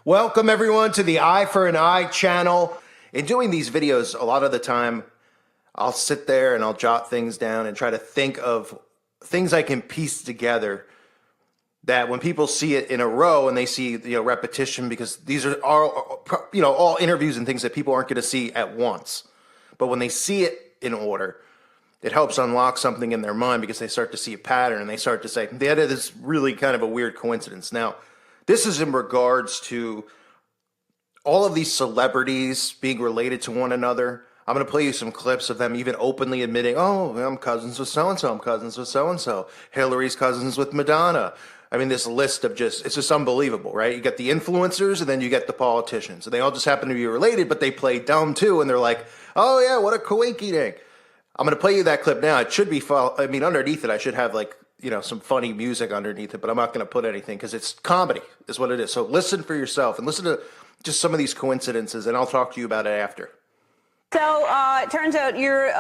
Welcome everyone to the Eye for an Eye channel. In doing these videos, a lot of the time, I'll sit there and I'll jot things down and try to think of things I can piece together that when people see it in a row and they see repetition, because these are all interviews and things that people aren't going to see at once. But when they see it in order, it helps unlock something in their mind because they start to see a pattern and they start to say, that is really kind of a weird coincidence. Now, this is in regards to all of these celebrities being related to one another. I'm going to play you some clips of them even openly admitting, oh, I'm cousins with so-and-so, I'm cousins with so-and-so. Hillary's cousins with Madonna. I mean, this list of it's just unbelievable, right? You get the influencers and then you get the politicians. And they all just happen to be related, but they play dumb too. And they're like, oh yeah, what a coinky dink. I'm going to play you that clip now. It should be, underneath it, I should have some funny music underneath it, but I'm not going to put anything because it's comedy is what it is. So listen for yourself and listen to just some of these coincidences, and I'll talk to you about it after. So it turns out you're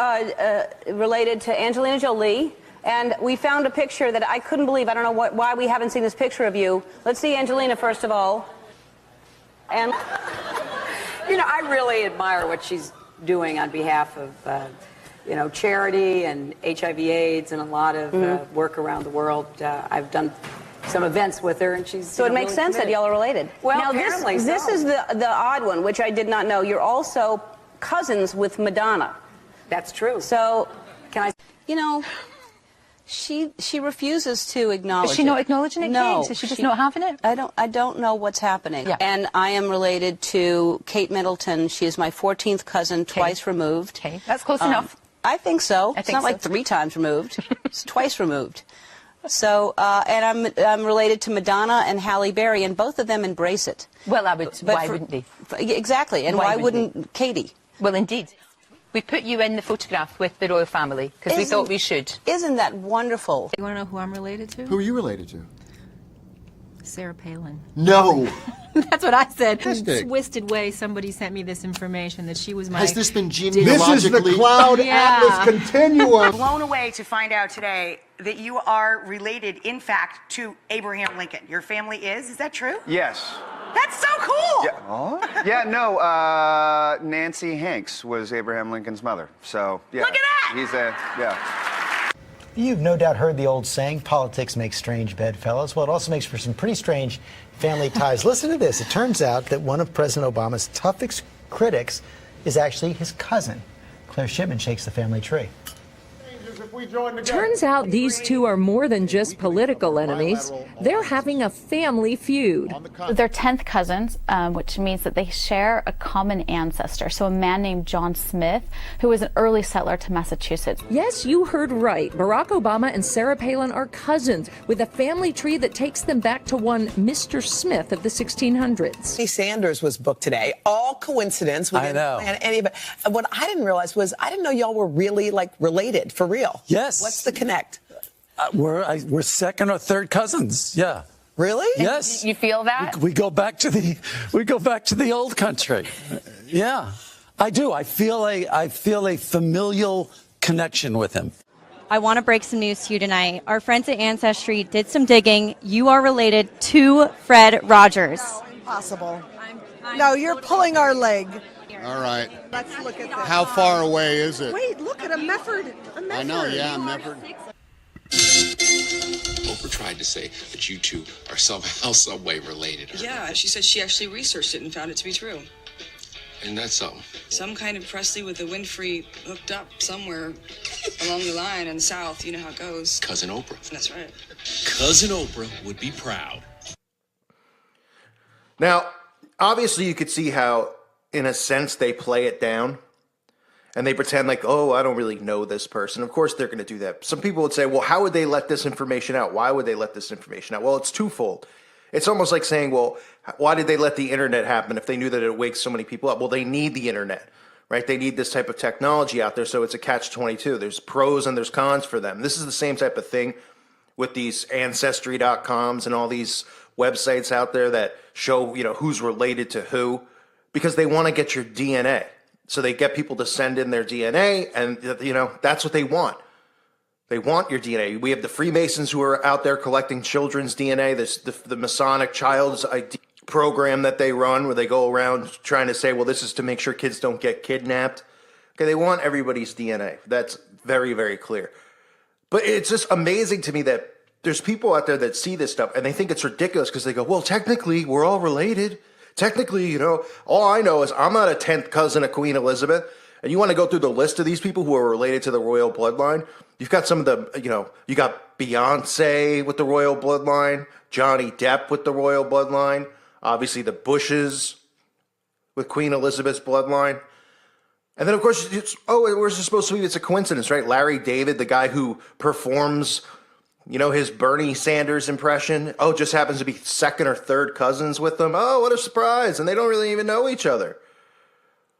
related to Angelina Jolie, and we found a picture that I couldn't believe. I don't know why we haven't seen this picture of you. Let's see Angelina first of all. And I really admire what she's doing on behalf of charity and HIV/AIDS and a lot of work around the world. I've done some events with her, and she's so it makes really sense committed. that y'all are related. Well, now this is the odd one, which I did not know. You're also cousins with Madonna. That's true. So can I? She refuses to acknowledge. Is she not acknowledging it? No, Is she just not having it? I don't know what's happening. Yeah. And I am related to Kate Middleton. She is my 14th cousin, twice removed. Okay, that's close enough. I think so. I it's think not so. like 3 times removed. It's twice removed. So, and I'm related to Madonna and Halle Berry, and both of them embrace it. Well, why wouldn't they? Exactly, and why wouldn't Katie? Well, indeed. We put you in the photograph with the royal family because we thought we should. Isn't that wonderful? You want to know who I'm related to? Who are you related to? Sarah Palin. No. That's what I said. In Fantastic. a twisted way, somebody sent me this information that she was my... Has this been This genealogically... is the Cloud Yeah. Atlas Continuum. Blown away to find out today that you are related, in fact, to Abraham Lincoln. Your family is that true? Yes. That's so cool! Yeah, Nancy Hanks was Abraham Lincoln's mother. So, yeah. Look at Yeah. that! You've no doubt heard the old saying, politics makes strange bedfellows. Well, it also makes for some pretty strange family ties. Listen to this. It turns out that one of President Obama's toughest critics is actually his cousin. Claire Shipman shakes the family tree. Turns out these two are more than just political enemies. They're having a family feud. They're 10th cousins, which means that they share a common ancestor. So a man named John Smith, who was an early settler to Massachusetts. Yes, you heard right. Barack Obama and Sarah Palin are cousins with a family tree that takes them back to one Mr. Smith of the 1600s. Bernie Sanders was booked today. All coincidence. We didn't plan any of it. What I didn't realize was I didn't know y'all were really related for real. Yes. What's the connect? We're second or third cousins. Yeah. Really? Yes. You feel that? We go back to the old country. Yeah. I do. I feel a familial connection with him. I want to break some news to you tonight. Our friends at Ancestry did some digging. You are related to Fred Rogers. Impossible. No, you're pulling our leg. All right. Let's look at this. How far away is it? Wait, look at a Mefford. I know, yeah, Mefford. Oprah tried to say that you two are somehow, some way related. Yeah, she said she actually researched it and found it to be true. And that's something. Some kind of Presley with the Winfrey hooked up somewhere along the line in the South. You know how it goes. Cousin Oprah. That's right. Cousin Oprah would be proud. Now, obviously you could see how, in a sense, they play it down. And they pretend like, oh, I don't really know this person. Of course they're going to do that. Some people would say, well, how would they let this information out? Why would they let this information out? Well, it's twofold. It's almost like saying, well, why did they let the internet happen if they knew that it wakes so many people up? Well, they need the internet, right? They need this type of technology out there, so it's a catch-22. There's pros and there's cons for them. This is the same type of thing with these Ancestry.coms and all these websites out there that show, who's related to who, because they want to get your DNA. So they get people to send in their DNA, and, that's what they want. They want your DNA. We have the Freemasons who are out there collecting children's DNA. There's the Masonic child's ID. program that they run where they go around trying to say, well, this is to make sure kids don't get kidnapped. Okay, they want everybody's DNA. That's very, very clear. But it's just amazing to me that there's people out there that see this stuff and they think it's ridiculous because they go, well, technically, we're all related. Technically, you know, all I know is I'm not a 10th cousin of Queen Elizabeth. And you want to go through the list of these people who are related to the royal bloodline? You've got some of the, you know, you got Beyonce with the royal bloodline, Johnny Depp with the royal bloodline, obviously the Bushes with Queen Elizabeth's bloodline. And then, of course, we're supposed to believe it's a coincidence, right? Larry David, the guy who performs, you know, his Bernie Sanders impression, just happens to be second or third cousins with them. Oh, what a surprise. And they don't really even know each other.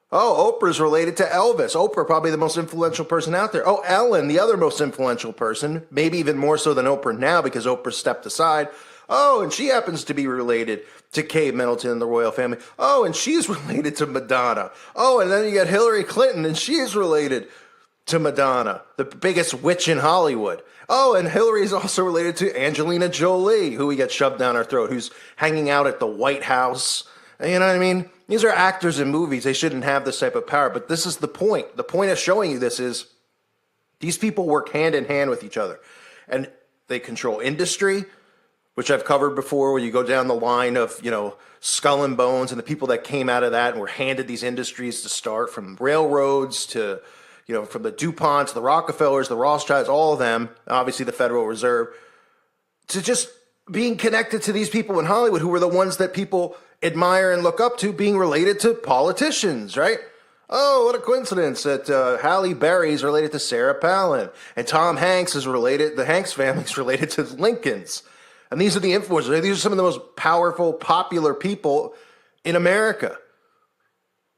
Oh, Oprah's related to Elvis. Oprah, probably the most influential person out there. Oh, Ellen, the other most influential person, maybe even more so than Oprah now because Oprah stepped aside. Oh, and she happens to be related to Kate Middleton and the royal family. Oh, and she's related to Madonna. Oh, and then you got Hillary Clinton, and she's related to Madonna, the biggest witch in Hollywood. Oh, and Hillary's also related to Angelina Jolie, who we get shoved down our throat, who's hanging out at the White House. You know what I mean? These are actors in movies. They shouldn't have this type of power. But this is the point. The point of showing you this is these people work hand in hand with each other. And they control industry, which I've covered before, where you go down the line of, you know, Skull and Bones and the people that came out of that and were handed these industries to start, from railroads to, you know, from the DuPonts, the Rockefellers, the Rothschilds, all of them, obviously the Federal Reserve, to just being connected to these people in Hollywood who were the ones that people admire and look up to, being related to politicians, right? Oh, what a coincidence that Halle Berry is related to Sarah Palin, and Tom Hanks is related, the Hanks family is related to Lincolns. And these are the influencers. These are some of the most powerful, popular people in America.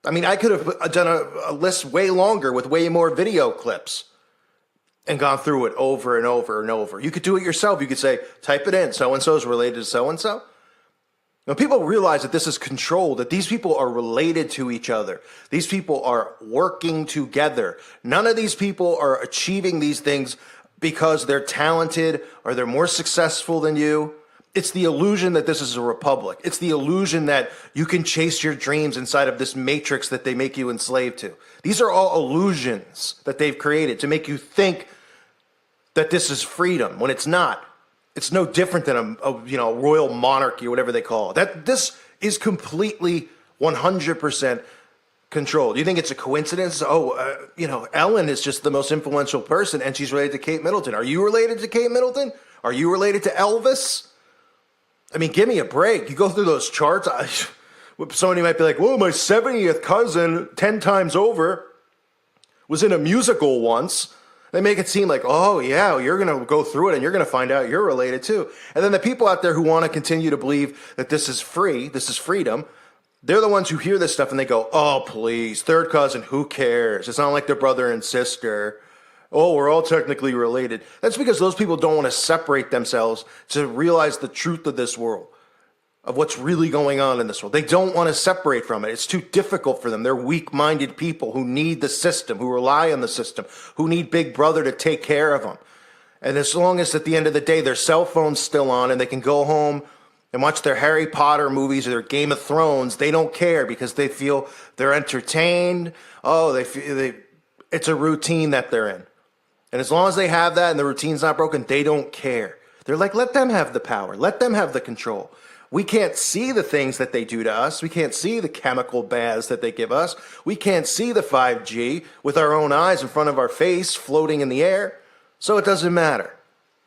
I mean, I could have done a list way longer with way more video clips and gone through it over and over and over. You could do it yourself. You could say, type it in, so-and-so is related to so-and-so. When people realize that this is controlled, that these people are related to each other, these people are working together. None of these people are achieving these things because they're talented or they're more successful than you. It's the illusion that this is a republic. It's the illusion that you can chase your dreams inside of this matrix that they make you enslaved to. These are all illusions that they've created to make you think that this is freedom when it's not. It's no different than a royal monarchy or whatever they call it. That this is completely 100% controlled. You think it's a coincidence? Ellen is just the most influential person and she's related to Kate Middleton. Are you related to Kate Middleton? Are you related to Elvis? I mean, give me a break. You go through those charts. Somebody might be like, well, my 70th cousin 10 times over was in a musical once. They make it seem like, oh, yeah, you're going to go through it and you're going to find out you're related too. And then the people out there who want to continue to believe that this is free, this is freedom, they're the ones who hear this stuff and they go, oh, please, third cousin, who cares? It's not like they're brother and sister. Oh, we're all technically related. That's because those people don't want to separate themselves to realize the truth of this world, of what's really going on in this world. They don't want to separate from it. It's too difficult for them. They're weak-minded people who need the system, who rely on the system, who need Big Brother to take care of them. And as long as at the end of the day their cell phone's still on and they can go home and watch their Harry Potter movies or their Game of Thrones, they don't care because they feel they're entertained. Oh, it's a routine that they're in. And as long as they have that and the routine's not broken, they don't care. They're like, let them have the power. Let them have the control. We can't see the things that they do to us. We can't see the chemical baths that they give us. We can't see the 5G with our own eyes in front of our face floating in the air. So it doesn't matter.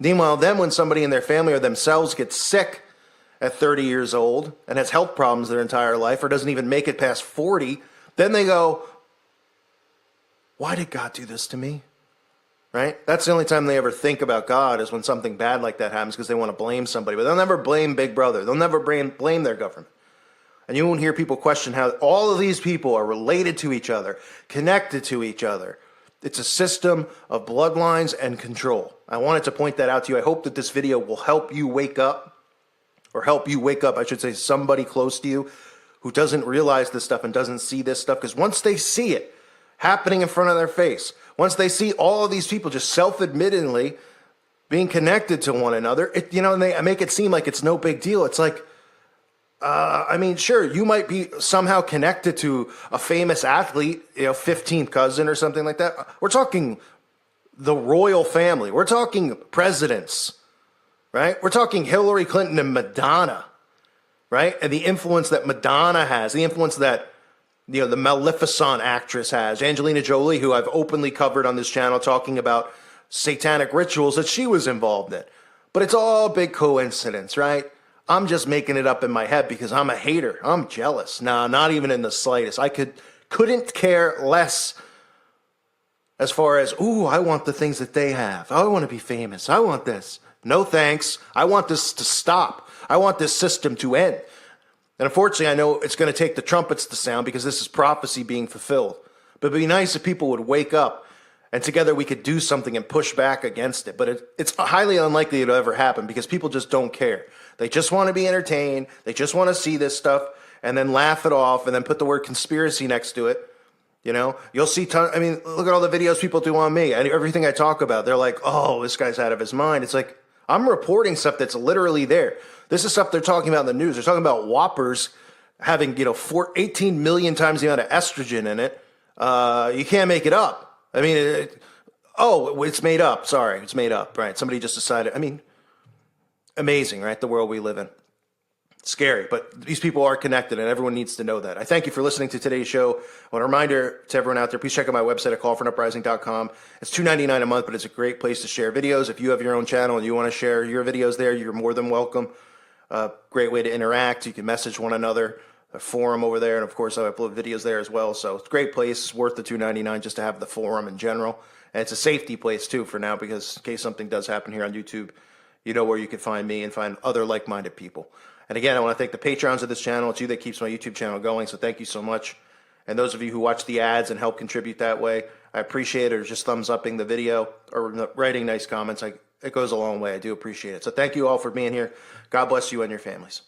Meanwhile, then when somebody in their family or themselves gets sick at 30 years old and has health problems their entire life or doesn't even make it past 40, then they go, why did God do this to me? Right? That's the only time they ever think about God is when something bad like that happens because they want to blame somebody. But they'll never blame Big Brother. They'll never blame their government. And you won't hear people question how all of these people are related to each other, connected to each other. It's a system of bloodlines and control. I wanted to point that out to you. I hope that this video will help you wake up, or help you wake up, I should say, somebody close to you who doesn't realize this stuff and doesn't see this stuff. Because once they see it happening in front of their face, once they see all of these people just self-admittedly being connected to one another, and they make it seem like it's no big deal. It's like, I mean, sure, you might be somehow connected to a famous athlete, 15th cousin or something like that. We're talking the royal family. We're talking presidents, right? We're talking Hillary Clinton and Madonna, right? And the influence that Madonna has, the influence that, the Maleficent actress has, Angelina Jolie, who I've openly covered on this channel, talking about satanic rituals that she was involved in. But it's all a big coincidence, right? I'm just making it up in my head because I'm a hater. I'm jealous. No, not even in the slightest. I couldn't care less as far as, ooh, I want the things that they have. I want to be famous. I want this. No thanks. I want this to stop. I want this system to end. And unfortunately, I know it's going to take the trumpets to sound because this is prophecy being fulfilled. But it'd be nice if people would wake up and together we could do something and push back against it. But it's highly unlikely it'll ever happen because people just don't care. They just want to be entertained. They just want to see this stuff and then laugh it off and then put the word conspiracy next to it. You'll see, look at all the videos people do on me and everything I talk about. They're like, oh, this guy's out of his mind. It's like, I'm reporting stuff that's literally there. This is stuff they're talking about in the news. They're talking about Whoppers having, 18 million times the amount of estrogen in it. You can't make it up. I mean, it's made up. Sorry, it's made up. Right? Somebody just decided. I mean, amazing, right? The world we live in. Scary, but these people are connected, and everyone needs to know that. I thank you for listening to today's show. I want a reminder to everyone out there, please check out my website at callforuprising.com. It's $2.99 a month, but it's a great place to share videos. If you have your own channel and you want to share your videos there, you're more than welcome. Great way to interact. You can message one another. A forum over there, and of course I upload videos there as well. So it's a great place. It's worth the $2.99 just to have the forum in general, and it's a safety place too for now because in case something does happen here on YouTube, you know where you can find me and find other like-minded people. And again, I want to thank the patrons of this channel. It's you that keeps my YouTube channel going, so thank you so much. And those of you who watch the ads and help contribute that way, I appreciate it. Or just thumbs upping the video or writing nice comments. It goes a long way. I do appreciate it. So thank you all for being here. God bless you and your families.